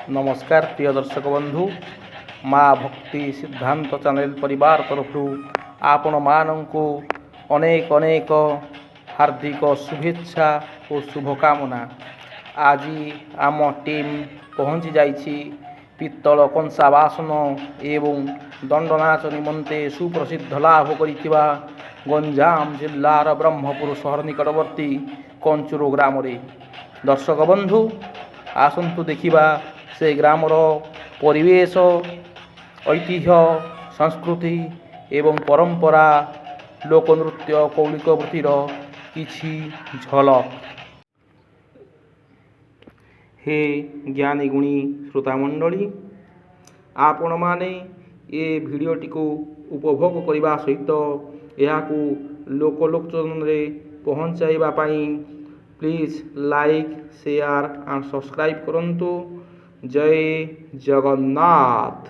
नमस्कार प्रिय दर्शक बंधु माँ भक्ति सिद्धांत चैनल परिवार तरफ आपण मानक अनेक अनेक हार्दिक शुभेच्छा और शुभकामना। आज आम टीम पहुँची जाइछि पित्तल कंसा बासन एवं दंडनाच निमंते सुप्रसिद्ध लाभ करिथिबा गंजाम जिल्लार ब्रह्मपुर सहर निकटवर्ती कंचुरो ग्राम रे। दर्शक बंधु आसंतु देखिबा से ग्रामर परिवेश ऐतिह्य संस्कृति एवं परंपरा लोकनृत्य कौलिक वृत्तिर किछि झलक। हे ज्ञानी गुणी श्रोता मंडली, आपण माने ये भिडियोटी को उपभोग करने सहित यह लोकलोचन रे पहुँचाइबा पाई please like share and subscribe करंतु। जय जगन्नाथ।